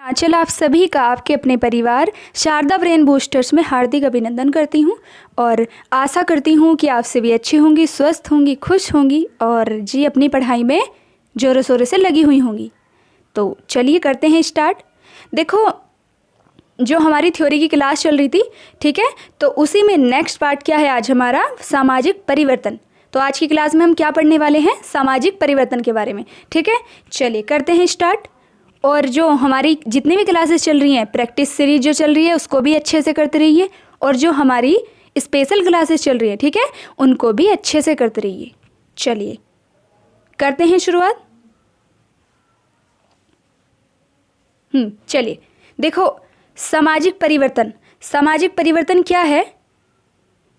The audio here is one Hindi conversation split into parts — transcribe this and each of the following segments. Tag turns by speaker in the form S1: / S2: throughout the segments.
S1: आंचल आप सभी का आपके अपने परिवार शारदा ब्रेन बूस्टर्स में हार्दिक अभिनंदन करती हूँ और आशा करती हूँ कि आप सभी अच्छी होंगी, स्वस्थ होंगी, खुश होंगी और जी अपनी पढ़ाई में ज़ोरों शोरों से लगी हुई होंगी। तो चलिए करते हैं स्टार्ट। देखो, जो हमारी थ्योरी की क्लास चल रही थी, ठीक है, तो उसी में नेक्स्ट पार्ट क्या है आज हमारा, सामाजिक परिवर्तन। तो आज की क्लास में हम क्या पढ़ने वाले हैं, सामाजिक परिवर्तन के बारे में। ठीक है, चलिए करते हैं स्टार्ट। और जो हमारी जितनी भी क्लासेस चल रही हैं, प्रैक्टिस सीरीज जो चल रही है उसको भी अच्छे से करते रहिए, और जो हमारी स्पेशल क्लासेस चल रही है, ठीक है, उनको भी अच्छे से करते रहिए। चलिए करते हैं शुरुआत। चलिए देखो, सामाजिक परिवर्तन। सामाजिक परिवर्तन क्या है?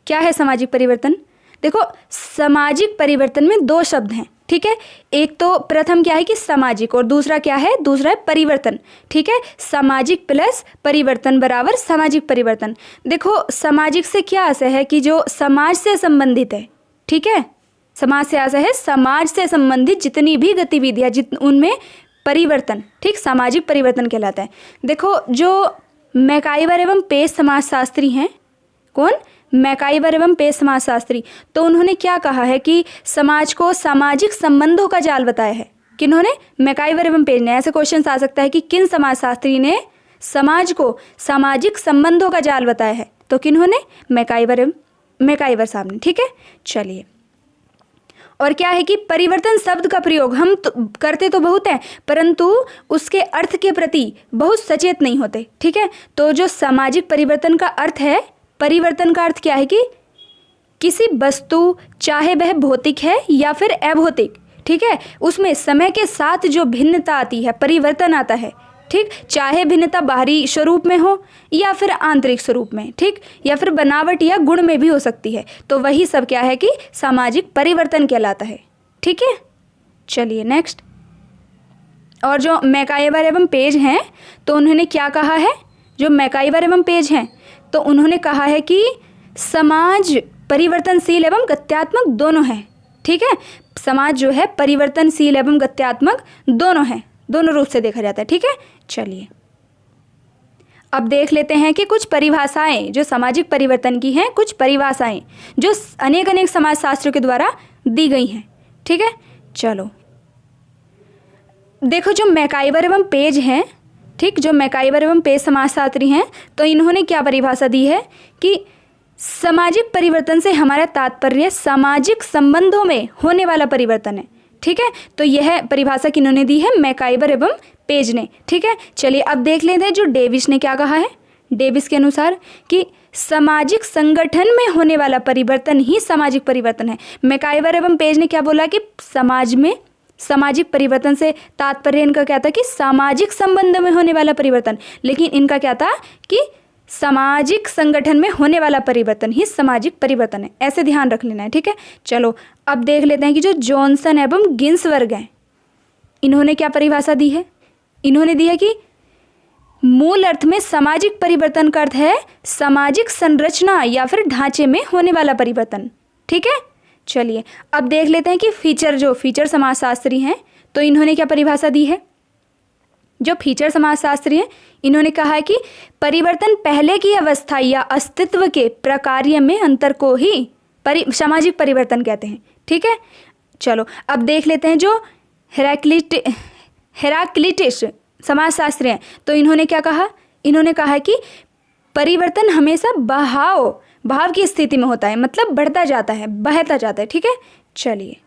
S1: क्या है सामाजिक परिवर्तन? देखो, सामाजिक परिवर्तन में दो शब्द हैं, ठीक है। एक तो प्रथम क्या है कि सामाजिक, और दूसरा क्या है, दूसरा है परिवर्तन। ठीक है, सामाजिक प्लस परिवर्तन बराबर सामाजिक परिवर्तन। देखो, सामाजिक से क्या आशय है कि जो समाज से संबंधित है, ठीक है, समाज से आशय है समाज से संबंधित जितनी भी गतिविधियाँ उनमें परिवर्तन, ठीक, सामाजिक परिवर्तन कहलाता है। देखो, जो मैकाइवर एवं पेज समाजशास्त्री हैं, कौन? मैकाइवर एवं पेज समाजशास्त्री, तो उन्होंने क्या कहा है कि समाज को सामाजिक संबंधों का जाल बताया है। किन्होंने? मैकाइवर एवं पेज ने। ऐसे क्वेश्चन आ सकता है कि किन समाजशास्त्री ने समाज को सामाजिक संबंधों का जाल बताया है? तो किन्होंने? मैकाइवर साहब ने। ठीक है, चलिए। और क्या है कि परिवर्तन शब्द का प्रयोग हम तो करते तो बहुत हैं, परंतु उसके अर्थ के प्रति बहुत सचेत नहीं होते। ठीक है, तो जो सामाजिक परिवर्तन का अर्थ है, परिवर्तन का अर्थ क्या है कि किसी वस्तु, चाहे वह भौतिक है या फिर अभौतिक, ठीक है, उसमें समय के साथ जो भिन्नता आती है, परिवर्तन आता है, ठीक, चाहे भिन्नता बाहरी स्वरूप में हो या फिर आंतरिक स्वरूप में, ठीक, या फिर बनावट या गुण में भी हो सकती है, तो वही सब क्या है कि सामाजिक परिवर्तन कहलाता है। ठीक है, चलिए नेक्स्ट। और जो मैकाइवर एवं पेज हैं, तो उन्होंने क्या कहा है? जो मैकाइवर एवं पेज हैं, तो उन्होंने कहा है कि समाज परिवर्तनशील एवं गत्यात्मक दोनों है। ठीक है, समाज जो है परिवर्तनशील एवं गत्यात्मक दोनों है, दोनों रूप से देखा जाता है। ठीक है, चलिए अब देख लेते हैं कि कुछ परिभाषाएं जो सामाजिक परिवर्तन की हैं, कुछ परिभाषाएं जो अनेक अनेक समाजशास्त्रों के द्वारा दी गई हैं। ठीक है, चलो देखो, जो मैकाइवर एवं पेज हैं, ठीक, जो मैकाइवर एवं पेज समाजशास्त्री हैं, तो इन्होंने क्या परिभाषा दी है कि सामाजिक परिवर्तन से हमारा तात्पर्य सामाजिक संबंधों में होने वाला परिवर्तन है। ठीक है, तो यह परिभाषा किन्होंने दी है? मैकाइवर एवं पेज ने। ठीक है, चलिए अब देख लेते हैं जो डेविस ने क्या कहा है। डेविस के अनुसार कि सामाजिक संगठन में होने वाला परिवर्तन ही सामाजिक परिवर्तन है। मैकाइवर एवं पेज ने क्या बोला कि समाज में सामाजिक परिवर्तन से तात्पर्य इनका क्या था कि सामाजिक संबंध में होने वाला परिवर्तन, लेकिन इनका क्या था कि सामाजिक संगठन में होने वाला परिवर्तन ही सामाजिक परिवर्तन है। ऐसे ध्यान रख लेना है। ठीक है, चलो अब देख लेते हैं कि जो जॉनसन एवं गिन्सबर्ग हैं, इन्होंने क्या परिभाषा दी है? इन्होंने दी है कि मूल अर्थ में सामाजिक परिवर्तन का अर्थ है सामाजिक संरचना या फिर ढांचे में होने वाला परिवर्तन। ठीक है, चलिए अब देख लेते हैं कि फीचर समाजशास्त्री हैं, तो इन्होंने क्या परिभाषा दी है? जो फीचर समाजशास्त्री हैं, इन्होंने कहा है कि परिवर्तन पहले की अवस्था या अस्तित्व के प्रकार्य में अंतर को ही सामाजिक परिवर्तन कहते हैं। ठीक है, चलो अब देख लेते हैं जो हेराक्लिटस समाजशास्त्री हैं, तो इन्होंने क्या कहा? इन्होंने कहा है कि परिवर्तन हमेशा भाव की स्थिति में होता है, मतलब बढ़ता जाता है, बहता जाता है। ठीक है, चलिए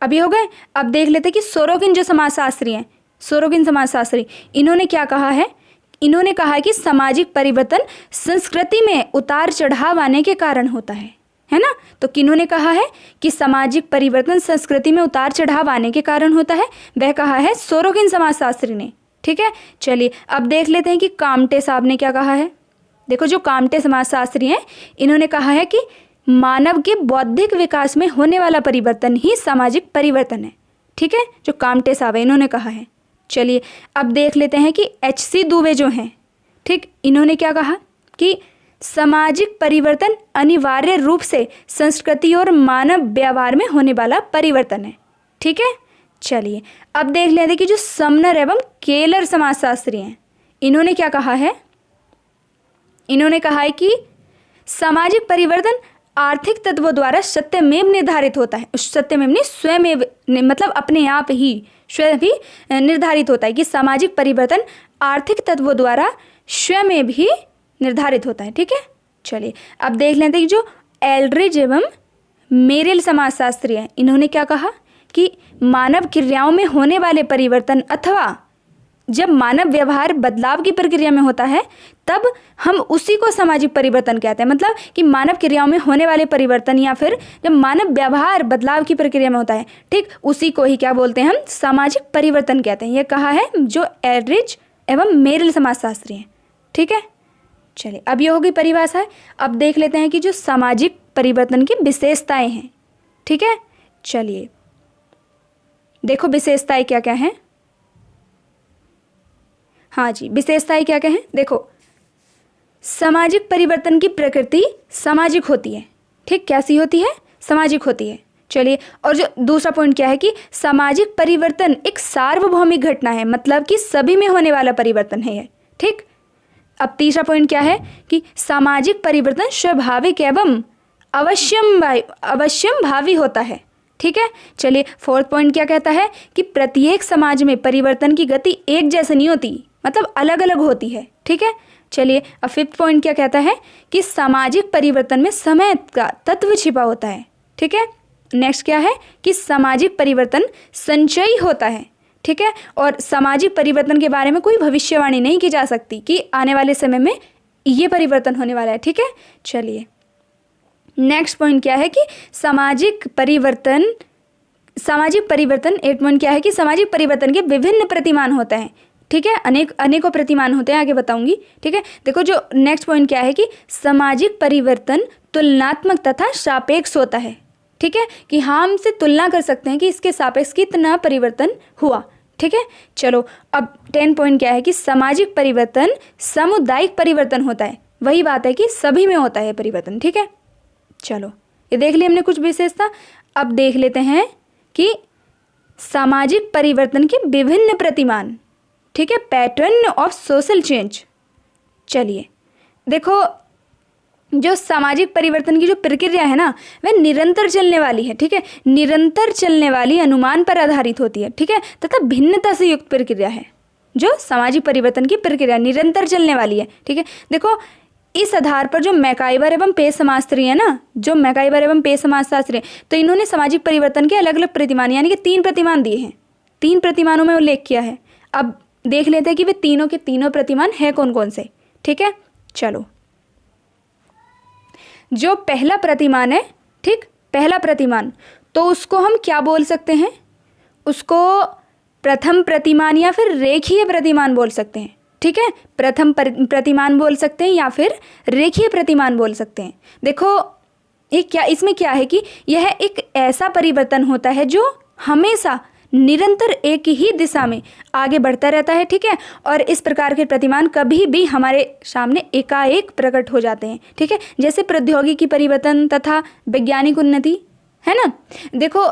S1: अभी हो गए। अब देख लेते हैं कि सोरोकिन जो समाजशास्त्री हैं, सोरोकिन समाजशास्त्री, इन्होंने क्या कहा है? इन्होंने कहा कि सामाजिक परिवर्तन संस्कृति में उतार चढ़ाव आने के कारण होता है ना? तो किन्होंने कहा है कि सामाजिक परिवर्तन संस्कृति में उतार चढ़ाव आने के कारण होता है? वह कहा है सोरोकिन समाजशास्त्री ने। ठीक है, चलिए अब देख लेते हैं कि काम्टे साहब ने क्या कहा है। देखो, जो काम्टे समाजशास्त्री हैं, इन्होंने कहा है कि मानव के बौद्धिक विकास में होने वाला परिवर्तन ही सामाजिक परिवर्तन है। ठीक है, जो काम्टे साहब है, इन्होंने कहा है। चलिए अब देख लेते हैं कि एच.सी. दुबे जो हैं, ठीक, इन्होंने क्या कहा कि सामाजिक परिवर्तन अनिवार्य रूप से संस्कृति और मानव व्यवहार में होने वाला परिवर्तन है। ठीक है, चलिए अब देख लेते हैं कि जो समनर एवं केलर समाजशास्त्री हैं, इन्होंने क्या कहा है, इन्होंने कहा है कि सामाजिक परिवर्तन आर्थिक तत्वों द्वारा सत्यमेव निर्धारित होता है। सत्यमेव नहीं, स्वयमेव, मतलब अपने आप ही, स्वयं ही निर्धारित होता है कि सामाजिक परिवर्तन आर्थिक तत्वों द्वारा स्वयमेव ही निर्धारित होता है। ठीक है, चलिए अब देख लेते हैं कि जो एल्ड्रिज एवं मेरिल समाजशास्त्री हैं, इन्होंने क्या कहा कि मानव क्रियाओं में होने वाले परिवर्तन अथवा जब मानव व्यवहार बदलाव की प्रक्रिया में होता है तब हम उसी को सामाजिक परिवर्तन कहते हैं। मतलब कि मानव क्रियाओं में होने वाले परिवर्तन या फिर जब मानव व्यवहार बदलाव की प्रक्रिया में होता है, ठीक, उसी को ही क्या बोलते हैं हम, सामाजिक परिवर्तन कहते हैं। यह कहा है जो एल्ड्रिज एवं मेरिल समाजशास्त्री हैं। ठीक है, चलिए अब ये होगी परिभाषा। अब देख लेते हैं कि जो सामाजिक परिवर्तन की विशेषताएं हैं। ठीक है, चलिए देखो विशेषताएं क्या क्या हैं। हाँ जी, विशेषताएं क्या क्या हैं, देखो सामाजिक परिवर्तन की प्रकृति सामाजिक होती है। ठीक, कैसी होती है, सामाजिक होती है। चलिए, और जो दूसरा पॉइंट क्या है कि सामाजिक परिवर्तन एक सार्वभौमिक घटना है, मतलब कि सभी में होने वाला परिवर्तन है ये। ठीक, अब तीसरा पॉइंट क्या है कि सामाजिक परिवर्तन स्वाभाविक एवं अवश्यम भावी होता है। ठीक है, चलिए फोर्थ पॉइंट क्या कहता है कि प्रत्येक समाज में परिवर्तन की गति एक जैसे नहीं होती, मतलब अलग अलग होती है। ठीक है, चलिए अब फिफ्थ पॉइंट क्या कहता है कि सामाजिक परिवर्तन में समय का तत्व छिपा होता है। ठीक है, नेक्स्ट क्या है कि सामाजिक परिवर्तन संचयी होता है। ठीक है, और सामाजिक परिवर्तन के बारे में कोई भविष्यवाणी नहीं की जा सकती कि आने वाले समय में ये परिवर्तन होने वाला है। ठीक है, चलिए नेक्स्ट पॉइंट क्या है कि सामाजिक परिवर्तन एट पॉइंट क्या है कि सामाजिक परिवर्तन के विभिन्न प्रतिमान होते हैं। ठीक है, अनेकों प्रतिमान होते हैं, आगे बताऊंगी। ठीक है, देखो जो नेक्स्ट पॉइंट क्या है कि सामाजिक परिवर्तन तुलनात्मक तथा सापेक्ष होता है। ठीक है, कि हम से तुलना कर सकते हैं कि इसके सापेक्ष कितना परिवर्तन हुआ। ठीक है, चलो अब 10 पॉइंट क्या है कि सामाजिक परिवर्तन सामुदायिक परिवर्तन होता है। वही बात है कि सभी में होता है परिवर्तन। ठीक है, चलो ये देख लिया हमने कुछ विशेषता। अब देख लेते हैं कि सामाजिक परिवर्तन के विभिन्न प्रतिमान। ठीक है, पैटर्न ऑफ सोशल चेंज। चलिए देखो जो सामाजिक परिवर्तन की जो प्रक्रिया है ना वह निरंतर चलने वाली है। ठीक है, निरंतर चलने वाली अनुमान पर आधारित होती है। ठीक है, तथा भिन्नता से युक्त प्रक्रिया है। जो सामाजिक परिवर्तन की प्रक्रिया निरंतर चलने वाली है। ठीक है, देखो इस आधार पर जो मैकाइवर एवं पेज समाजशास्त्री है ना, जो मैकाइवर एवं पेज समाजशास्त्री है, तो इन्होंने सामाजिक परिवर्तन के अलग अलग प्रतिमान यानी कि 3 प्रतिमान दिए हैं। 3 प्रतिमानों में उल्लेख किया है। अब देख लेते हैं कि वे तीनों के तीनों प्रतिमान है कौन कौन से। ठीक है, चलो जो पहला प्रतिमान है, ठीक, पहला प्रतिमान, तो उसको हम क्या बोल सकते हैं, उसको प्रथम प्रतिमान या फिर रेखीय प्रतिमान बोल सकते हैं। ठीक है, प्रथम प्रतिमान बोल सकते हैं या फिर रेखीय प्रतिमान बोल सकते हैं। देखो एक क्या इसमें क्या है कि यह एक ऐसा परिवर्तन होता है जो हमेशा निरंतर एक ही दिशा में आगे बढ़ता रहता है। ठीक है, और इस प्रकार के प्रतिमान कभी भी हमारे सामने एकाएक प्रकट हो जाते हैं। ठीक है, जैसे प्रौद्योगिकी परिवर्तन तथा वैज्ञानिक उन्नति है ना। देखो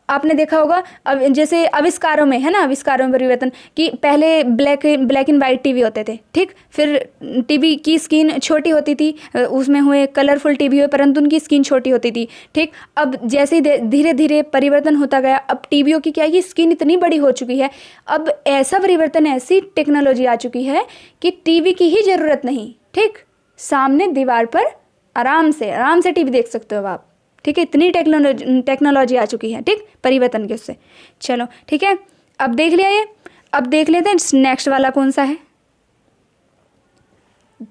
S1: आपने देखा होगा अब जैसे आविष्कारों में है ना, आविष्कारों में परिवर्तन कि पहले ब्लैक एंड वाइट टीवी होते थे। ठीक, फिर टीवी की स्क्रीन छोटी होती थी, उसमें हुए कलरफुल टीवी हुए परंतु उनकी स्क्रीन छोटी होती थी। ठीक, अब जैसे ही धीरे धीरे परिवर्तन होता गया, अब टीवियों की क्या है कि स्क्रीन इतनी बड़ी हो चुकी है, अब ऐसा परिवर्तन, ऐसी टेक्नोलॉजी आ चुकी है कि टीवी की ही ज़रूरत नहीं। ठीक, सामने दीवार पर आराम से टीवी देख सकते हो आप। ठीक है, इतनी टेक्नोलॉजी आ चुकी है। ठीक, परिवर्तन के उससे। चलो ठीक है, अब देख लिया ये। अब देख लेते हैं नेक्स्ट वाला कौन सा है।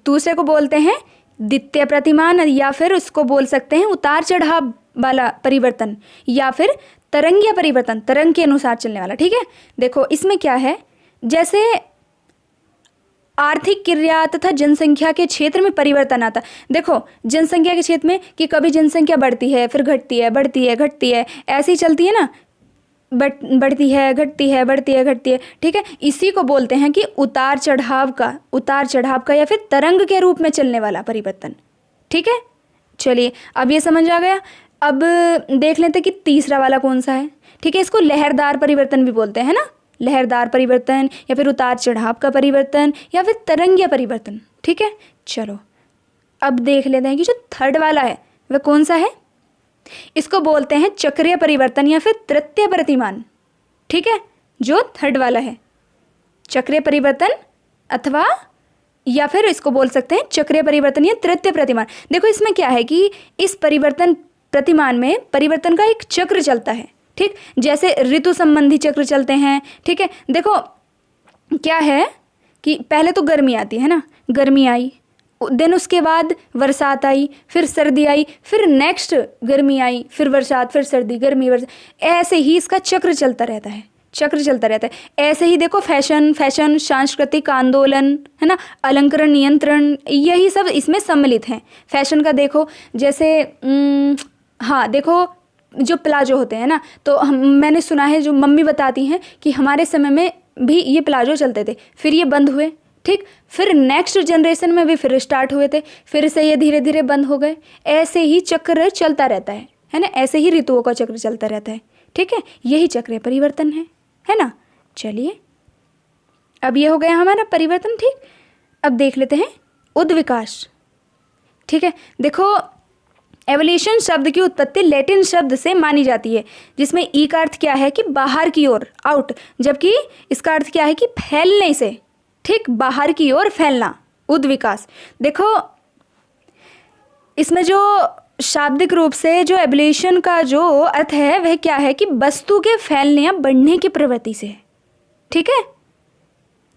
S1: दूसरे को बोलते हैं द्वितीय प्रतिमान या फिर उसको बोल सकते हैं उतार चढ़ाव वाला परिवर्तन या फिर तरंगीय परिवर्तन, तरंग के अनुसार चलने वाला। ठीक है, देखो इसमें क्या है, जैसे आर्थिक क्रिया तथा जनसंख्या के क्षेत्र में परिवर्तन आता। देखो जनसंख्या के क्षेत्र में कि कभी जनसंख्या बढ़ती है फिर घटती है, बढ़ती है घटती है, ऐसी चलती है ना, बढ़ती है घटती है, बढ़ती है घटती है। ठीक है, इसी को बोलते हैं कि उतार चढ़ाव का या फिर तरंग के रूप में चलने वाला परिवर्तन। ठीक है, चलिए अब ये समझ आ गया। अब देख लेते हैं कि तीसरा वाला कौन सा है। ठीक है, इसको लहरदार परिवर्तन भी बोलते हैं ना, लहरदार परिवर्तन, या फिर उतार चढ़ाव का परिवर्तन, या फिर तरंगीय परिवर्तन। ठीक है, चलो अब देख लेते हैं कि जो थर्ड वाला है वह कौन सा है। इसको बोलते हैं चक्रीय परिवर्तन या फिर तृतीय प्रतिमान। ठीक है, जो थर्ड वाला है चक्रीय परिवर्तन, अथवा या फिर इसको बोल सकते हैं चक्रीय परिवर्तन या तृतीय प्रतिमान। देखो इसमें क्या है कि इस परिवर्तन प्रतिमान में परिवर्तन का एक चक्र चलता है। ठीक, जैसे ऋतु संबंधी चक्र चलते हैं। ठीक है, देखो क्या है कि पहले तो गर्मी आती है ना, गर्मी आई, देन उसके बाद बरसात आई, फिर सर्दी आई, फिर नेक्स्ट गर्मी आई, फिर बरसात, फिर सर्दी, गर्मी, बरसात, ऐसे ही इसका चक्र चलता रहता है, चक्र चलता रहता है। ऐसे ही देखो फैशन, सांस्कृतिक आंदोलन, है ना, अलंकरण, नियंत्रण, यही सब इसमें सम्मिलित हैं। फैशन का देखो, जैसे हाँ देखो जो प्लाजो होते हैं ना, तो मैंने सुना है, जो मम्मी बताती हैं कि हमारे समय में भी ये प्लाजो चलते थे, फिर ये बंद हुए। ठीक, फिर नेक्स्ट जनरेशन में भी फिर स्टार्ट हुए थे, फिर से ये धीरे धीरे बंद हो गए। ऐसे ही चक्र चलता रहता है ना, ऐसे ही ऋतुओं का चक्र चलता रहता है। ठीक है, यही चक्रीय परिवर्तन है ना। चलिए अब ये हो गया हमारा परिवर्तन। ठीक, अब देख लेते हैं उद्विकास। ठीक है, देखो एवोल्यूशन शब्द की उत्पत्ति लैटिन शब्द से मानी जाती है, जिसमें ई का अर्थ क्या है कि बाहर की ओर, आउट, जबकि इसका अर्थ क्या है कि फैलने से। ठीक, बाहर की ओर फैलना, उद्विकास। देखो इसमें जो शाब्दिक रूप से जो एवोल्यूशन का जो अर्थ है वह क्या है कि वस्तु के फैलने या बढ़ने की प्रवृत्ति से है। ठीक है,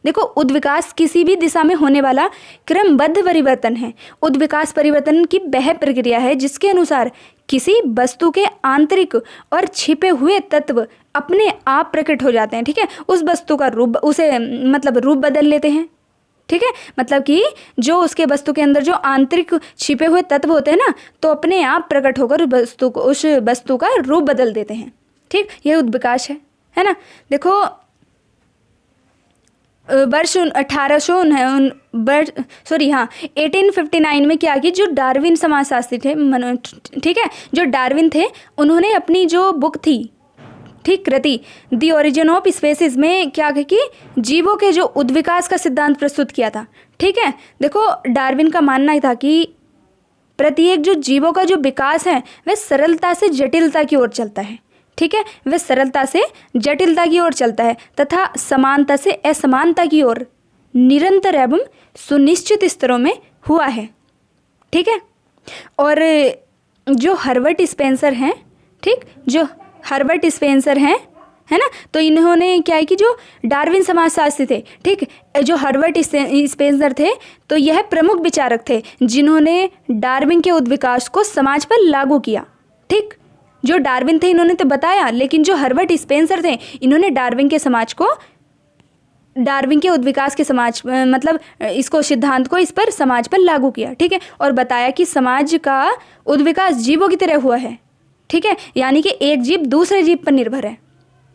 S1: देखो उद्विकास किसी भी दिशा में होने वाला क्रमबद्ध परिवर्तन है। उद्विकास परिवर्तन की वह प्रक्रिया है जिसके अनुसार किसी वस्तु के आंतरिक और छिपे हुए तत्व अपने आप प्रकट हो जाते हैं। ठीक है, उस वस्तु का रूप, उसे मतलब रूप बदल लेते हैं। ठीक है, मतलब कि जो उसके वस्तु के अंदर जो आंतरिक छिपे हुए तत्व होते हैं ना, तो अपने आप प्रकट होकर उस वस्तु का रूप बदल देते हैं। ठीक, यह उद्विकास है ना। देखो वर्ष 1859 में क्या की, जो डार्विन समाजशास्त्री थे, ठीक है, जो डार्विन थे, उन्होंने अपनी जो बुक थी, ठीक, कृति द ओरिजिन ऑफ स्पीसीज में क्या कि जीवों के जो उद्विकास का सिद्धांत प्रस्तुत किया था। ठीक है, देखो डार्विन का मानना था कि प्रत्येक जो जीवों का जो विकास है वह सरलता से जटिलता की ओर चलता है। ठीक है, वह सरलता से जटिलता की ओर चलता है तथा समानता से असमानता की ओर निरंतर एवं सुनिश्चित स्तरों में हुआ है। ठीक है, और जो हर्बर्ट स्पेंसर हैं, ठीक, जो हर्बर्ट स्पेंसर हैं, है ना, तो इन्होंने क्या है कि जो डार्विन समाजशास्त्री थे, ठीक, जो हर्बर्ट स्पेंसर थे, तो यह प्रमुख विचारक थे जिन्होंने डार्विन के उद्विकास को समाज पर लागू किया। ठीक, जो डार्विन थे इन्होंने तो बताया, लेकिन जो हर्बर्ट स्पेंसर थे इन्होंने डार्विन के समाज को, डार्विन के उद्विकास के समाज मतलब इसको सिद्धांत को इस पर समाज पर लागू किया। ठीक है, और बताया कि समाज का उद्विकास जीवों की तरह हुआ है। ठीक है, यानी कि एक जीव दूसरे जीव पर निर्भर है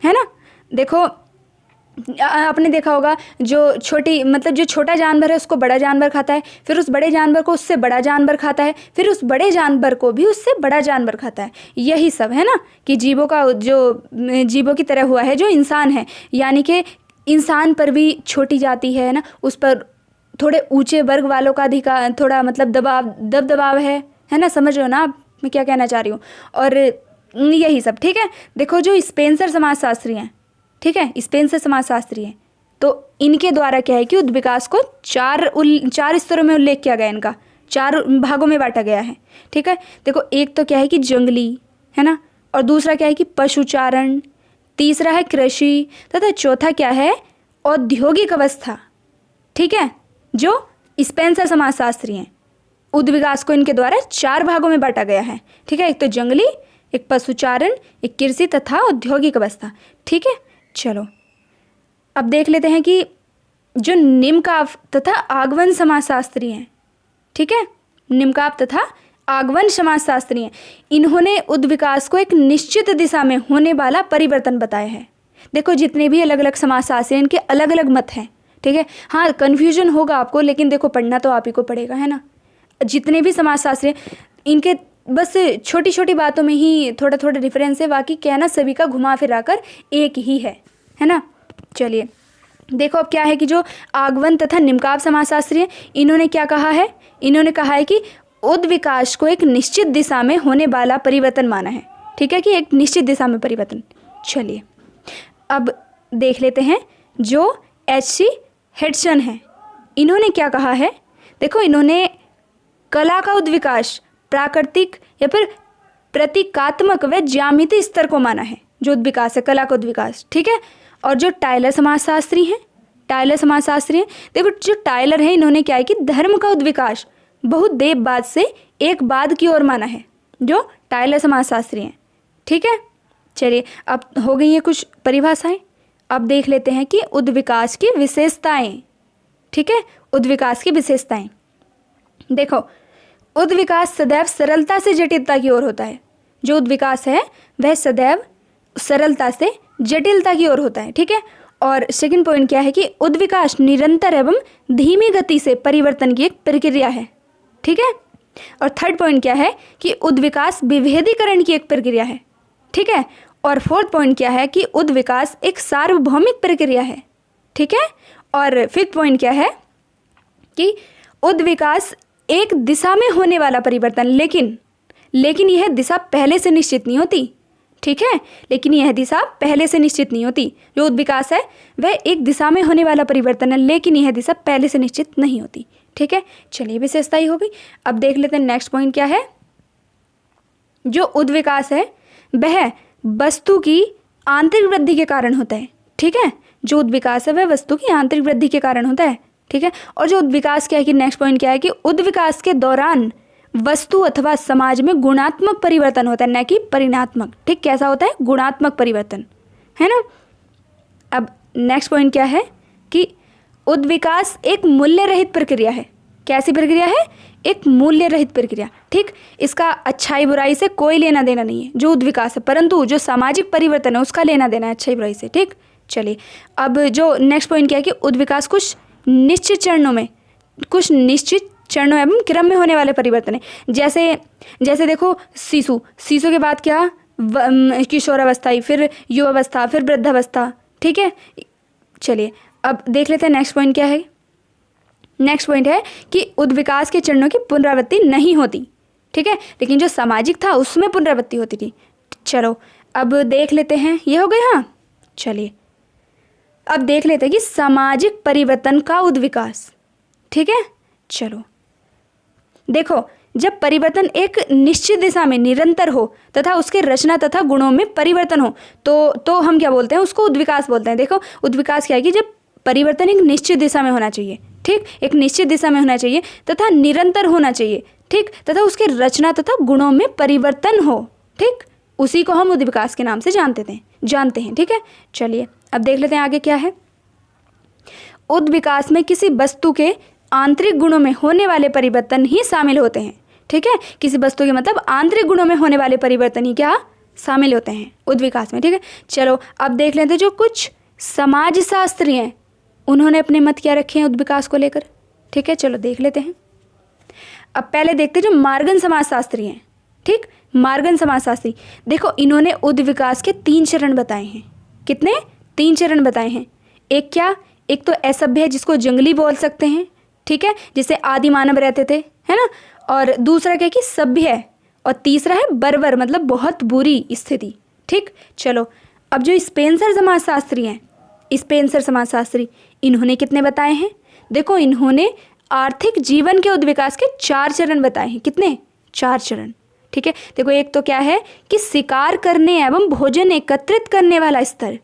S1: ना। देखो आपने देखा होगा, जो छोटा जानवर है उसको बड़ा जानवर खाता है, फिर उस बड़े जानवर को उससे बड़ा जानवर खाता है, फिर उस बड़े जानवर को भी उससे बड़ा जानवर खाता है। यही सब है ना कि जीवों का जो जीवों की तरह हुआ है जो इंसान है, यानी कि इंसान पर भी छोटी जाति है ना, उस पर थोड़े ऊंचे वर्ग वालों का अधिकार, थोड़ा मतलब दबाव है ना, समझ रहे हो ना आप मैं क्या कहना चाह रही हूँ। और यही सब। ठीक है, देखो जो स्पेंसर समाजशास्त्री हैं, ठीक है, स्पेंसर समाजशास्त्री हैं, तो इनके द्वारा क्या है कि उद्विकास को चार स्तरों में उल्लेख किया गया, इनका 4 भागों में बांटा गया है। ठीक है, देखो एक तो क्या है कि जंगली, है ना, और दूसरा क्या है कि पशुचारण, तीसरा है कृषि, तथा चौथा क्या है औद्योगिक अवस्था। ठीक है, जो स्पेंसर समाजशास्त्री हैं, उद्विकास को इनके द्वारा 4 भागों में बांटा गया है। ठीक है, एक तो जंगली, एक पशुचारण, एक कृषि तथा औद्योगिक अवस्था। ठीक है, चलो अब देख लेते हैं कि जो निम्नकाव तथा आगमन समाजशास्त्री हैं, ठीक है, निम्नकाव तथा आगमन समाजशास्त्री हैं, इन्होंने उद्विकास को एक निश्चित दिशा में होने वाला परिवर्तन बताया है। देखो जितने भी अलग अलग समाजशास्त्री हैं इनके अलग अलग मत हैं। ठीक है, हाँ कन्फ्यूजन होगा आपको, लेकिन देखो पढ़ना तो आप ही को पड़ेगा, है ना। जितने भी समाजशास्त्री इनके बस छोटी छोटी बातों में ही थोड़ा थोड़ा डिफरेंस है, बाकी कहना सभी का घुमा फिरा कर एक ही है ना। चलिए देखो अब क्या है कि जो आगवन तथा निम्काव समाजशास्त्री हैं, इन्होंने क्या कहा है, इन्होंने कहा है कि उद्विकास को एक निश्चित दिशा में होने वाला परिवर्तन माना है। ठीक है, कि एक निश्चित दिशा में परिवर्तन। चलिए अब देख लेते हैं जो H.C. हेडसन है, इन्होंने क्या कहा है। देखो इन्होंने कला का उद्विकास प्राकृतिक या फिर प्रतीकात्मक व ज्यामितीय स्तर को माना है, जो उद्विकास है, कला का उद्विकास। ठीक है, और जो टायलर समाजशास्त्री हैं, टायलर समाजशास्त्री हैं, देखो जो टायलर है इन्होंने क्या है कि धर्म का उद्विकास बहुदेववाद से एक बाद की ओर माना है, जो टायलर समाजशास्त्री हैं। ठीक है, चलिए अब हो गई है कुछ परिभाषाएं। अब देख लेते हैं कि उद्विकास की विशेषताएं। ठीक है, उद्विकास की विशेषताएं देखो, उद्विकास सदैव सरलता से जटिलता की ओर होता है। जो उद्विकास है वह सदैव सरलता से जटिलता की ओर होता है। ठीक है, और सेकंड पॉइंट क्या है कि उद्विकास निरंतर एवं धीमी गति से परिवर्तन की एक प्रक्रिया है। ठीक है, और थर्ड पॉइंट क्या है कि उद्विकास विभेदीकरण की एक प्रक्रिया है। ठीक है, और फोर्थ पॉइंट क्या है कि उद्विकास एक सार्वभौमिक प्रक्रिया है। ठीक है, और फिफ्थ पॉइंट क्या है कि उद्विकास एक दिशा में होने वाला परिवर्तन, लेकिन यह दिशा पहले से निश्चित नहीं होती। ठीक है, लेकिन यह दिशा पहले से निश्चित नहीं होती। जो उद्विकास है वह एक दिशा में होने वाला परिवर्तन है, लेकिन यह दिशा पहले से निश्चित नहीं होती। ठीक है, चलिए विशेषता ही हो गई। अब देख लेते हैं नेक्स्ट पॉइंट क्या है। जो उद्विकास है वह वस्तु की आंतरिक वृद्धि के कारण होता है। ठीक है, जो उद्विकास है वह वस्तु की आंतरिक वृद्धि के कारण होता है। ठीक है, और जो उद्विकास क्या है कि नेक्स्ट पॉइंट क्या है कि उद्विकास के दौरान वस्तु अथवा समाज में गुणात्मक परिवर्तन होता है, न कि परिणात्मक। ठीक, कैसा होता है, गुणात्मक परिवर्तन, है ना। अब नेक्स्ट पॉइंट क्या है कि उद्विकास एक मूल्य रहित प्रक्रिया है। कैसी प्रक्रिया है, एक मूल्य रहित प्रक्रिया। ठीक, इसका अच्छाई बुराई से कोई लेना देना नहीं है जो उद्विकास है, परंतु जो सामाजिक परिवर्तन है उसका लेना देना है अच्छाई बुराई से। ठीक, चलिए अब जो नेक्स्ट पॉइंट क्या है कि उद्विकास कुछ निश्चित चरणों एवं क्रम में होने वाले परिवर्तन है। जैसे देखो शिशु के बाद क्या, किशोरावस्था, फिर युवावस्था, फिर वृद्धावस्था। ठीक है, चलिए अब देख लेते हैं नेक्स्ट पॉइंट क्या है। नेक्स्ट पॉइंट है कि उद्विकास के चरणों की पुनरावृत्ति नहीं होती। ठीक है, लेकिन जो सामाजिक था उसमें पुनरावृत्ति होती थी। चलो अब देख लेते हैं, ये हो गया। हाँ, चलिए अब देख लेते हैं कि सामाजिक परिवर्तन का उद्विकास। ठीक है, चलो देखो, जब परिवर्तन एक निश्चित दिशा में निरंतर हो तथा उसके रचना तथा गुणों में परिवर्तन हो तो हम क्या बोलते हैं, उसको उद्विकास बोलते हैं। देखो उद्विकास क्या है कि जब परिवर्तन एक निश्चित दिशा में होना चाहिए। ठीक, एक निश्चित दिशा में होना चाहिए तथा निरंतर होना चाहिए। ठीक, तथा उसके रचना तथा गुणों में परिवर्तन हो। ठीक, उसी को हम उद्विकास के नाम से जानते हैं। ठीक है, चलिए अब देख लेते हैं आगे क्या है। उद्विकास में किसी वस्तु के आंतरिक गुणों में होने वाले परिवर्तन ही शामिल होते हैं। ठीक है, किसी वस्तु के मतलब आंतरिक गुणों में होने वाले परिवर्तन ही क्या शामिल होते हैं उद्विकास में। ठीक है, चलो अब देख लेते हैं जो कुछ समाजशास्त्री हैं उन्होंने अपने मत क्या रखे हैं उद्विकास को लेकर। ठीक है, चलो देख लेते हैं। अब पहले देखते हैं जो मार्गन समाजशास्त्री हैं। ठीक, मार्गन समाजशास्त्री, देखो इन्होंने उद्विकास के 3 चरण बताए हैं। कितने, 3 चरण बताए हैं। एक तो असभ्य है जिसको जंगली बोल सकते हैं। ठीक है, जिसे आदि मानव रहते थे, है ना। और दूसरा क्या कि सभ्य है, और तीसरा है बर्बर मतलब बहुत बुरी स्थिति। ठीक, चलो अब जो स्पेंसर समाजशास्त्री इन्होंने कितने बताए हैं। देखो इन्होंने आर्थिक जीवन के उद्विकास के 4 चरण बताए हैं। कितने, 4 चरण। ठीक है, देखो एक तो क्या है कि शिकार करने एवं भोजन एकत्रित करने वाला स्तर।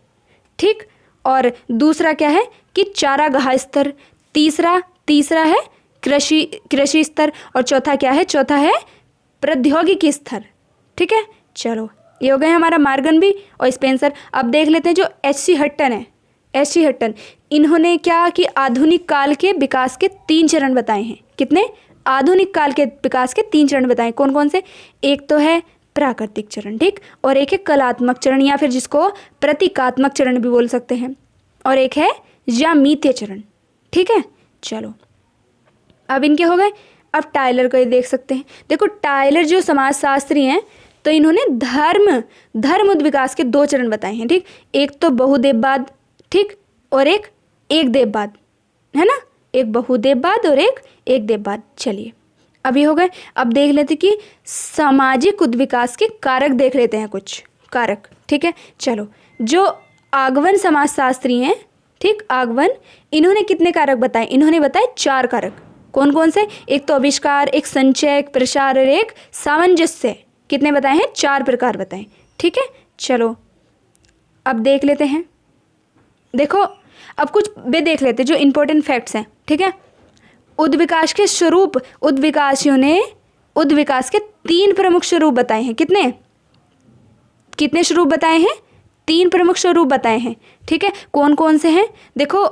S1: ठीक, और दूसरा क्या है कि चारागाह स्तर। तीसरा है कृषि स्तर, और चौथा है प्रौद्योगिकी स्तर। ठीक है, चलो ये हो गए हमारा मार्गन भी और स्पेंसर। अब देख लेते हैं जो H.C. हट्टन इन्होंने क्या कि आधुनिक काल के विकास के 3 चरण बताए हैं। कितने, आधुनिक काल के विकास के 3 चरण बताए। कौन कौन से, एक तो है प्राकृतिक चरण। ठीक, और एक है कलात्मक चरण या फिर जिसको प्रतीकात्मक चरण भी बोल सकते हैं, और एक है ज्यामितीय चरण। ठीक है, चलो अब इनके हो गए। अब टायलर को ये देख सकते हैं। देखो टायलर जो समाजशास्त्री हैं तो इन्होंने धर्म उद्विकास के 2 चरण बताए हैं। ठीक, एक तो बहुदेववाद, ठीक, और एक एक देववाद, है ना, एक बहुदेववाद और एक एक देववाद। चलिए अभी हो गए। अब देख लेते कि सामाजिक उद्विकास के कारक देख लेते हैं, कुछ कारक। ठीक है, चलो। जो आगमन समाजशास्त्री हैं, ठीक, आगमन, इन्होंने कितने कारक बताए? इन्होंने बताए 4 कारक। कौन कौन से? एक तो आविष्कार, एक संचय, एक प्रसार और एक सामंजस्य। कितने बताए हैं? 4 प्रकार बताए। ठीक है, चलो अब देख लेते हैं। देखो अब कुछ वे देख लेते हैं जो इंपॉर्टेंट फैक्ट्स हैं। ठीक है, उद्विकास के स्वरूप, उद्विकासियों ने उद्विकास के 3 प्रमुख स्वरूप बताए हैं। कितने कितने स्वरूप बताए हैं? 3 प्रमुख स्वरूप बताए हैं। ठीक है, कौन कौन से हैं? देखो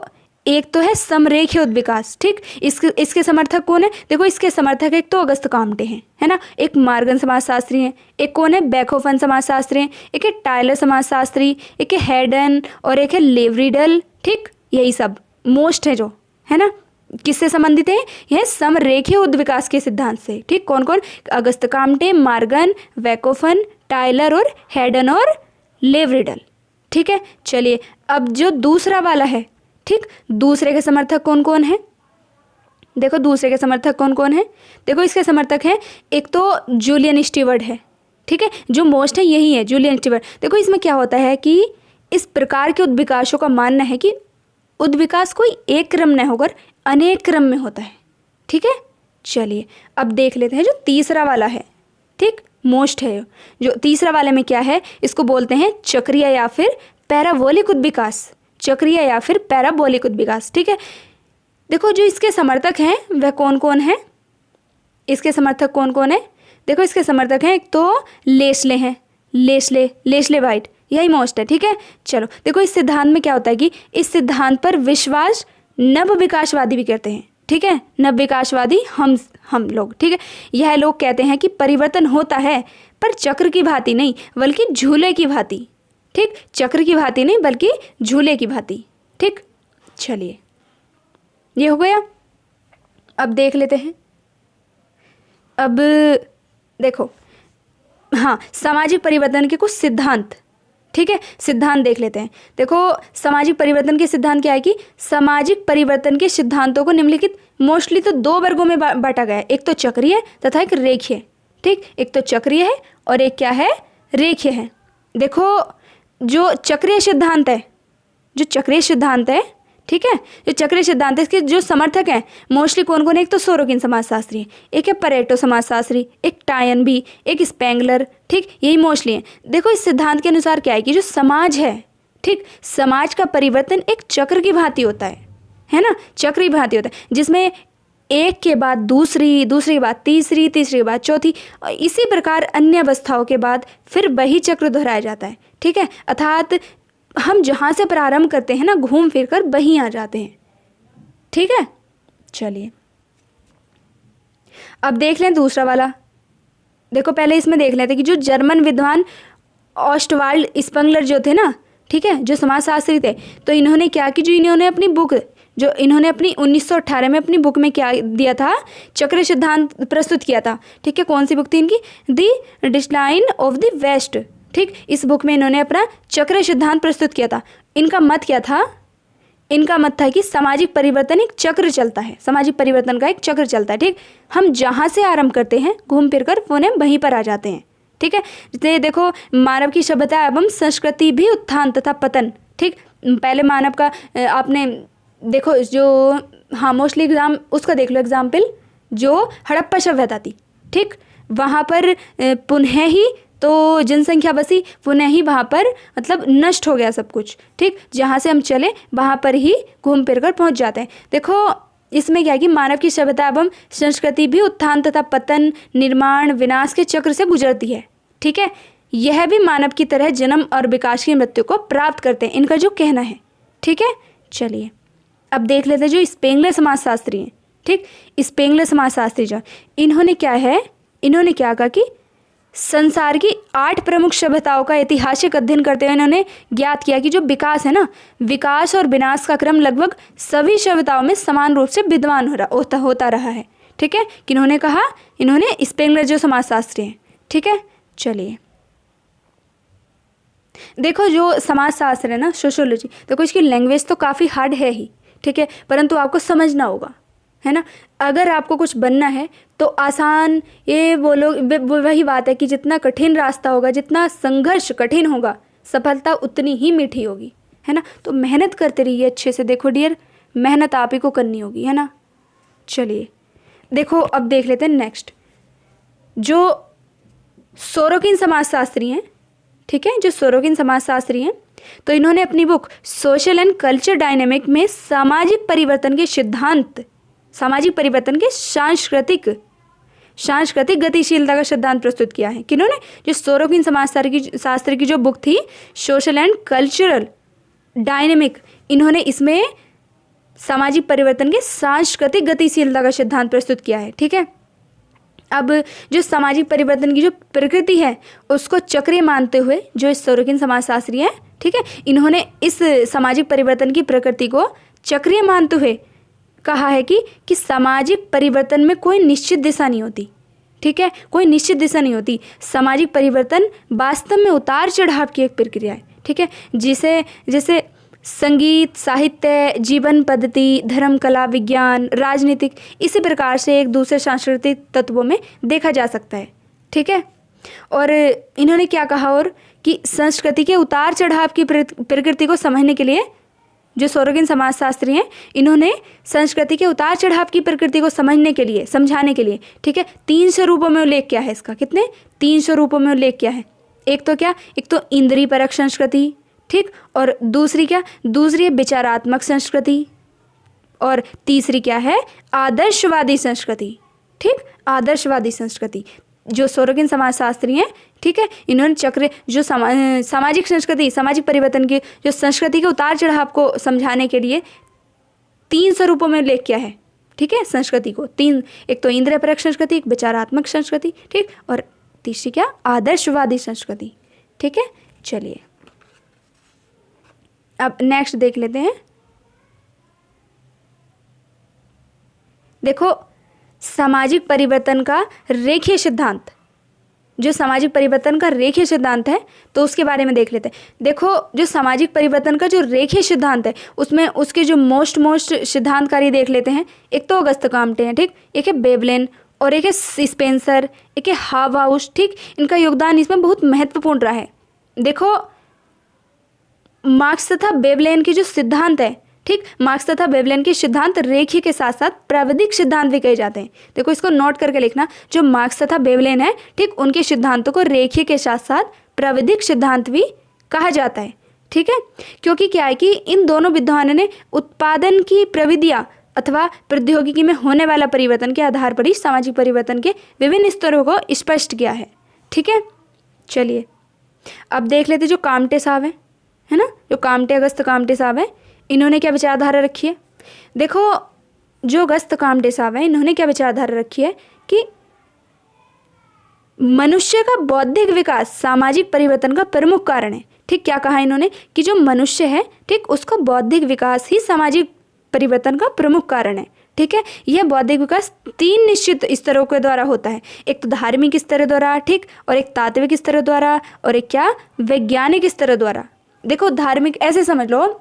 S1: एक तो है समरेखीय उद्विकास। ठीक, इसके समर्थक कौन है? देखो इसके समर्थक एक तो अगस्त काम्टे हैं, है ना, एक मार्गन समाजशास्त्री हैं, एक कौन है? बैकहोफन समाजशास्त्री हैं, एक है टायलर समाजशास्त्री, एक है हेडन और एक है लेवरिडल। ठीक, यही सब मोस्ट है जो, है ना, किससे संबंधित है? यह समरेखीय उद्विकास के सिद्धांत से। ठीक, कौन कौन? अगस्त काम्टे, मार्गन, बैकहोफन, टायलर और हेडन और लेवरिडल। ठीक है, चलिए अब जो दूसरा वाला है, ठीक, दूसरे के समर्थक कौन कौन है? देखो दूसरे के समर्थक कौन कौन है? देखो इसके समर्थक हैं, एक तो जूलियन स्टीवर्ट है। ठीक है, जो मोस्ट है यही है, जूलियन स्टीवर्ट। देखो इसमें क्या होता है कि इस प्रकार के उद्विकासों का मानना है कि उद्विकास कोई एक क्रम न होकर अनेक क्रम में होता है। ठीक है, चलिए अब देख लेते हैं जो तीसरा वाला है। ठीक, मोस्ट है जो तीसरा वाले में क्या है? इसको बोलते हैं चक्रीय या फिर पैराबोलिक उद्विकास। चक्रीय या फिर पैराबोलिक उद्विकास। ठीक है, देखो जो इसके समर्थक हैं वह कौन कौन है? इसके समर्थक कौन कौन है? देखो इसके समर्थक हैं, एक तो लेस्ले हैं, लेस्ले वाइट, यही मोस्ट है। ठीक है, चलो देखो इस सिद्धांत में क्या होता है कि इस सिद्धांत पर विश्वास नव विकासवादी भी करते हैं। ठीक है, नव विकासवादी हम लोग। ठीक है, यह लोग कहते हैं कि परिवर्तन होता है पर चक्र की भांति नहीं बल्कि झूले की भांति। ठीक, चक्र की भांति नहीं बल्कि झूले की भांति। ठीक, चलिए ये हो गया। अब देख लेते हैं। अब देखो, हाँ, सामाजिक परिवर्तन के कुछ सिद्धांत। ठीक है, सिद्धांत देख लेते हैं। देखो सामाजिक परिवर्तन के सिद्धांत क्या है कि सामाजिक परिवर्तन के सिद्धांतों को निम्नलिखित मोस्टली तो 2 वर्गों में बांटा गया है, एक तो चक्रीय तथा एक रेखीय। ठीक, एक तो चक्रीय है और एक क्या है? रेखीय है। देखो जो चक्रीय सिद्धांत है, जो चक्रीय सिद्धांत है, ठीक है, जो चक्रीय सिद्धांत है इसके जो समर्थक हैं मोस्टली कौन कौन है? एक तो सोरोकिन समाजशास्त्री, एक है परेटो समाजशास्त्री, एक टायनबी, एक स्पेंगलर। ठीक, यही मोस्टली है। देखो इस सिद्धांत के अनुसार क्या है कि जो समाज है, ठीक, समाज का परिवर्तन एक चक्र की भांति होता है ना, चक्र की भांति होता है, जिसमें एक के बाद दूसरी, दूसरी के बाद तीसरी, तीसरी के बाद चौथी, इसी प्रकार अन्य अवस्थाओं के बाद फिर वही चक्र दोहराया जाता है। ठीक है, अर्थात हम जहाँ से प्रारंभ करते हैं ना, घूम फिर कर वहीं आ जाते हैं। ठीक है, चलिए अब देख लें दूसरा वाला। देखो पहले इसमें देख लेते कि जो जर्मन विद्वान ऑस्टवाल्ड स्पेंगलर जो थे ना, ठीक है, जो समाजशास्त्री थे, तो इन्होंने क्या कि जो इन्होंने अपनी बुक, जो इन्होंने अपनी 1918 में अपनी बुक में क्या दिया था? चक्र सिद्धांत प्रस्तुत किया था। ठीक है, कौन सी बुक थी इनकी? दी डिक्लाइन ऑफ द वेस्ट। ठीक, इस बुक में इन्होंने अपना चक्र सिद्धांत प्रस्तुत किया था। इनका मत क्या था? इनका मत था कि सामाजिक परिवर्तन एक चक्र चलता है, सामाजिक परिवर्तन का एक चक्र चलता है। ठीक, हम जहाँ से आरंभ करते हैं घूम फिर कर पुनः वहीं पर आ जाते हैं। ठीक है, जैसे देखो मानव की सभ्यता एवं संस्कृति भी उत्थान तथा पतन। ठीक, पहले मानव का आपने देखो जो, हाँ, मोस्टली एग्जाम उसका देख लो, एग्जाम्पल जो हड़प्पा सभ्यता थी। ठीक, वहाँ पर पुनः ही तो जनसंख्या बसी, पुनः ही वहाँ पर मतलब नष्ट हो गया सब कुछ। ठीक, जहाँ से हम चले वहाँ पर ही घूम फिर कर पहुँच जाते हैं। देखो इसमें क्या है कि मानव की सभ्यता एवं संस्कृति भी उत्थान तथा पतन, निर्माण, विनाश के चक्र से गुजरती है। ठीक है, यह भी मानव की तरह जन्म और विकास की मृत्यु को प्राप्त करते हैं, इनका जो कहना है। ठीक है, चलिए अब देख लेते हैं जो स्पेंगलर समाजशास्त्री हैं। ठीक, स्पेंगलर समाजशास्त्री जो, इन्होंने क्या है, इन्होंने क्या कहा कि संसार की 8 प्रमुख सभ्यताओं का ऐतिहासिक अध्ययन करते हुए इन्होंने ज्ञात किया कि जो विकास है ना, विकास और विनाश का क्रम लगभग सभी सभ्यताओं में समान रूप से विद्यमान होता रहा है। ठीक है, किन्होंने कहा? इन्होंने स्पेंगलर जो समाजशास्त्री हैं। ठीक है, चलिए देखो जो समाजशास्त्र है ना, सोशियोलॉजी, देखो इसकी लैंग्वेज तो काफ़ी हार्ड है ही, ठीक है, परंतु आपको समझना होगा, है ना। अगर आपको कुछ बनना है तो आसान, ये बोलो वही बात है कि जितना कठिन रास्ता होगा, जितना संघर्ष कठिन होगा, सफलता उतनी ही मीठी होगी, है ना। तो मेहनत करते रहिए अच्छे से। देखो डियर, मेहनत आप ही को करनी होगी, है ना। चलिए देखो अब देख लेते हैं नेक्स्ट, जो सोरोकिन समाजशास्त्री हैं, ठीक है, जो सोरोकिन समाजशास्त्री हैं, तो इन्होंने अपनी book social and culture dynamic में सामाजिक परिवर्तन के सिद्धांत, सामाजिक परिवर्तन के सांस्कृतिक गतिशीलता का सिद्धांत प्रस्तुत किया है। किन्होंने? जो सोरोकिन समाजशास्त्र की जो बुक थी सोशल एंड कल्चरल डायनेमिक, इन्होंने इसमें सामाजिक परिवर्तन के सांस्कृतिक गतिशीलता का सिद्धांत प्रस्तुत किया है, ठीक है। अब जो सामाजिक परिवर्तन की जो प्रकृति है उसको चक्रीय मानते हुए जो इस सोरोकिन समाजशास्त्री हैं, ठीक है, इन्होंने इस सामाजिक परिवर्तन की प्रकृति को चक्रीय मानते हुए कहा है कि सामाजिक परिवर्तन में कोई निश्चित दिशा नहीं होती, ठीक है, कोई निश्चित दिशा नहीं होती। सामाजिक परिवर्तन वास्तव में उतार चढ़ाव की एक प्रक्रिया है, ठीक है, जैसे संगीत, साहित्य, जीवन पद्धति, धर्म, कला, विज्ञान, राजनीतिक, इसी प्रकार से एक दूसरे सांस्कृतिक तत्वों में देखा जा सकता है, ठीक है। और इन्होंने क्या कहा और कि संस्कृति के उतार चढ़ाव की प्रकृति को समझने के लिए, जो सोरोकिन समाजशास्त्री हैं, इन्होंने संस्कृति के उतार चढ़ाव की प्रकृति को समझने के लिए, समझाने के लिए, ठीक है, 3 स्वरूपों में उल्लेख किया है इसका। कितने? 3 स्वरूपों में उल्लेख किया है। एक तो क्या? एक तो इंद्रिय परक संस्कृति, ठीक, और दूसरी क्या? दूसरी है विचारात्मक संस्कृति, और तीसरी क्या है? आदर्शवादी संस्कृति, ठीक, आदर्शवादी संस्कृति। जो सोरोकिन समाजशास्त्री हैं, ठीक है, इन्होंने चक्र जो सामाजिक संस्कृति, सामाजिक परिवर्तन की जो संस्कृति के उतार चढ़ाव को समझाने के लिए 3 स्वरूपों में उल्लेख किया है, ठीक है, संस्कृति को 3, एक तो इंद्रिय परक संस्कृति, एक विचारात्मक संस्कृति, ठीक, और तीसरी क्या? आदर्शवादी संस्कृति, ठीक है। चलिए अब नेक्स्ट देख लेते हैं। देखो सामाजिक परिवर्तन का रेखीय सिद्धांत, जो सामाजिक परिवर्तन का रेखीय सिद्धांत है तो उसके बारे में देख लेते हैं। देखो जो सामाजिक परिवर्तन का जो रेखीय सिद्धांत है उसमें उसके जो मोस्ट सिद्धांतकारी देख लेते हैं। एक तो अगस्त काम्टे हैं, ठीक, एक है वेवलेन और एक है स्पेंसर, एक है हाउस, ठीक, इनका योगदान इसमें बहुत महत्वपूर्ण रहा है। देखो मार्क्स तथा वेवलेन के जो सिद्धांत है, ठीक, मार्क्स तथा वेवलेन के सिद्धांत रेखीय के साथ साथ प्राविधिक सिद्धांत भी कहे जाते हैं। देखो इसको नोट करके लिखना, जो मार्क्स तथा वेवलेन है, ठीक, उनके सिद्धांतों को रेखीय के साथ साथ प्राविधिक सिद्धांत भी कहा जाता है, ठीक है। क्योंकि क्या है कि इन दोनों विद्वानों ने उत्पादन की प्रविधियाँ अथवा प्रौद्योगिकी में होने वाला परिवर्तन के आधार पर ही सामाजिक परिवर्तन के विभिन्न स्तरों को स्पष्ट किया है, ठीक है। चलिए अब देख लेते जो काम्टे साहब हैं, है ना, जो काम्टे, अगस्त काम्टे साहब हैं, इन्होंने क्या विचारधारा रखी है। देखो जो अगस्त काम्टे साहब हैं, इन्होंने क्या विचारधारा रखी है कि मनुष्य का बौद्धिक विकास सामाजिक परिवर्तन का प्रमुख कारण है, ठीक। क्या कहा इन्होंने कि जो मनुष्य है, ठीक, उसका बौद्धिक विकास ही सामाजिक परिवर्तन का प्रमुख कारण है, ठीक है। यह बौद्धिक विकास 3 निश्चित स्तरों के द्वारा होता है। एक तो धार्मिक स्तर द्वारा, ठीक, और एक तात्विक स्तर द्वारा, और एक क्या? वैज्ञानिक स्तर द्वारा। देखो धार्मिक ऐसे समझ लो,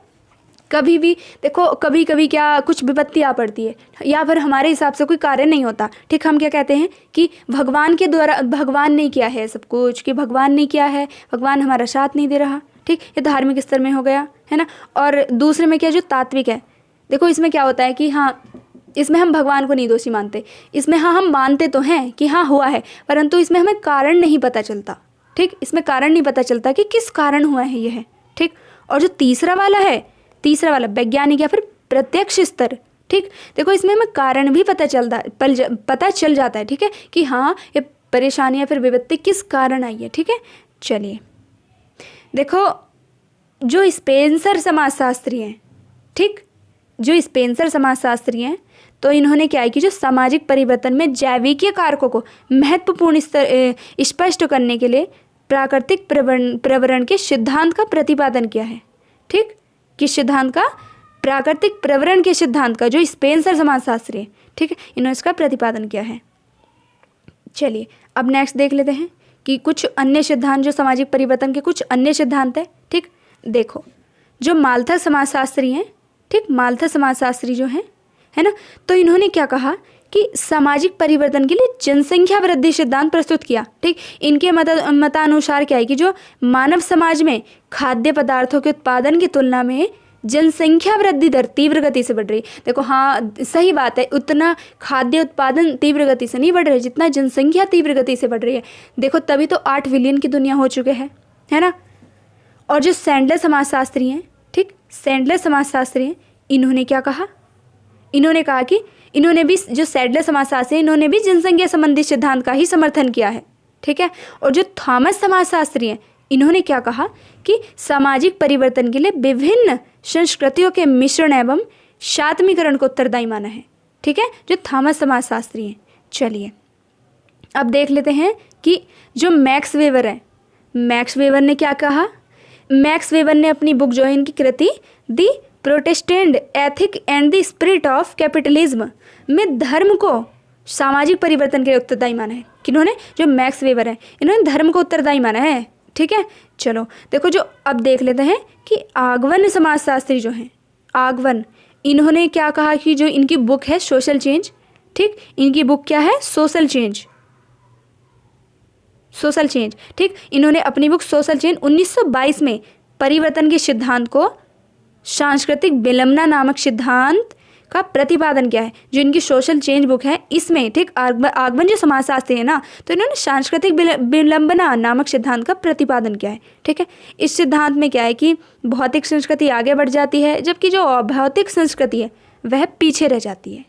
S1: कभी भी देखो कभी कभी क्या कुछ विपत्ति आ पड़ती है या फिर हमारे हिसाब से कोई कार्य नहीं होता, ठीक, हम क्या कहते हैं कि भगवान के द्वारा, भगवान ने किया है सब कुछ, कि भगवान ने किया है, भगवान हमारा साथ नहीं दे रहा, ठीक, ये धार्मिक स्तर में हो गया, है ना। और दूसरे में क्या, जो तात्विक है, देखो इसमें क्या होता है कि हाँ, इसमें हम भगवान को नहीं दोषी मानते, इसमें हाँ हम मानते तो हैं कि हाँ हुआ है, परंतु इसमें हमें कारण नहीं पता चलता, ठीक, इसमें कारण नहीं पता चलता कि किस कारण हुआ है यह, ठीक। और जो तीसरा वाला वैज्ञानिक या फिर प्रत्यक्ष स्तर, ठीक, देखो इसमें हमें कारण भी पता चल जाता है, ठीक है, कि हाँ ये परेशानी या फिर विपत्ति किस कारण आई है, ठीक है। चलिए देखो जो स्पेंसर समाजशास्त्री हैं, ठीक, जो स्पेंसर समाजशास्त्री हैं, तो इन्होंने क्या है कि जो सामाजिक परिवर्तन में जैविकीय कारकों को महत्वपूर्ण स्तर स्पष्ट करने के लिए प्राकृतिक प्रवरण के सिद्धांत का प्रतिपादन किया है, ठीक, किस सिद्धांत का? प्राकृतिक प्रवरण के सिद्धांत का, जो स्पेंसर समाजशास्त्री है, ठीक है, इन्होंने इसका प्रतिपादन किया है। चलिए अब नेक्स्ट देख लेते हैं कि कुछ अन्य सिद्धांत जो सामाजिक परिवर्तन के कुछ अन्य सिद्धांत है। ठीक, देखो जो माल्था समाजशास्त्री हैं, ठीक, माल्था समाजशास्त्री जो हैं, है ना, तो इन्होंने क्या कहा कि सामाजिक परिवर्तन के लिए जनसंख्या वृद्धि सिद्धांत प्रस्तुत किया। ठीक, इनके मतानुसार क्या है कि जो मानव समाज में खाद्य पदार्थों के उत्पादन की तुलना में जनसंख्या वृद्धि दर तीव्र गति से बढ़ रही है। देखो हाँ सही बात है, उतना खाद्य उत्पादन तीव्र गति से नहीं बढ़ रहा है जितना जनसंख्या तीव्र गति से बढ़ रही है। देखो तभी तो 8 बिलियन की दुनिया हो चुके हैं, है ना। और जो सैंडलर समाजशास्त्री हैं, ठीक, सैंडलर समाजशास्त्री हैं, इन्होंने क्या कहा, इन्होंने कहा कि इन्होंने भी, जो सैंडलर समाजशास्त्री हैं, इन्होंने भी जनसंख्या संबंधी सिद्धांत का ही समर्थन किया है। ठीक है, और जो थॉमस समाजशास्त्री हैं, इन्होंने क्या कहा कि सामाजिक परिवर्तन के लिए विभिन्न संस्कृतियों के मिश्रण एवं शात्मीकरण को उत्तरदायी माना है। ठीक है, जो थॉमस समाजशास्त्री हैं। चलिए अब देख लेते हैं कि जो मैक्स वेबर है, मैक्स वेबर ने क्या कहा। मैक्स वेबर ने अपनी बुक जो है, इनकी कृति the Protestant ethic and the spirit of capitalism में धर्म को सामाजिक परिवर्तन के लिए उत्तरदायी माना है। किन्होंने, जो मैक्स वेबर है, इन्होंने धर्म को उत्तरदायी माना है। ठीक है, चलो देखो जो अब देख लेते हैं कि आगवन समाजशास्त्री जो हैं, आगवन, इन्होंने क्या कहा कि जो इनकी बुक है सोशल चेंज, ठीक, इनकी बुक क्या है, सोशल चेंज, सोशल चेंज। ठीक, इन्होंने अपनी बुक सोशल चेंज 1922 में परिवर्तन के सिद्धांत को सांस्कृतिक विलंबना नामक सिद्धांत का प्रतिपादन किया है। जो इनकी सोशल चेंज बुक है इसमें, ठीक, आगमन जो समाजशास्त्री है ना, तो इन्होंने सांस्कृतिक विलंबना नामक सिद्धांत का प्रतिपादन किया है। ठीक है, इस सिद्धांत में क्या है कि भौतिक संस्कृति आगे बढ़ जाती है जबकि जो अभौतिक संस्कृति है वह पीछे रह जाती है।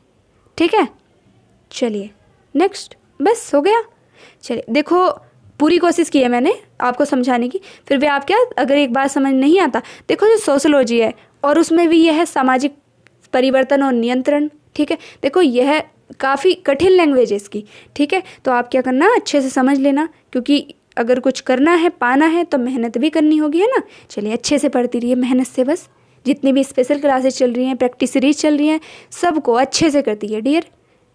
S1: ठीक है, चलिए नेक्स्ट, बस हो गया। चलिए देखो पूरी कोशिश की है मैंने आपको समझाने की, फिर भी आप क्या, अगर एक बार समझ नहीं आता, देखो जो सोशोलॉजी है और उसमें भी यह है सामाजिक परिवर्तन और नियंत्रण। ठीक है, देखो यह काफ़ी कठिन लैंग्वेज है इसकी। ठीक है, तो आप क्या करना, अच्छे से समझ लेना, क्योंकि अगर कुछ करना है, पाना है, तो मेहनत भी करनी होगी, है ना। चलिए अच्छे से पढ़ती रहिए मेहनत से, बस जितनी भी स्पेशल क्लासेस चल रही हैं, प्रैक्टिस सीरीज चल रही हैं, सबको अच्छे से करती है डियर।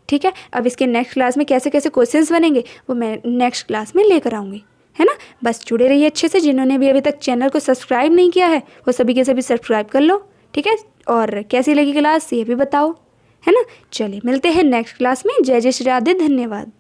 S1: ठीक है, अब इसके नेक्स्ट क्लास में कैसे कैसे क्वेश्चंस बनेंगे वो मैं नेक्स्ट क्लास में लेकर आऊँगी, है ना। बस जुड़े रहिए अच्छे से। जिन्होंने भी अभी तक चैनल को सब्सक्राइब नहीं किया है वो सभी के सभी सब्सक्राइब कर लो। ठीक है, और कैसी लगी क्लास ये भी बताओ, है ना। चलिए मिलते हैं नेक्स्ट क्लास में। जय जय श्री राधे, धन्यवाद।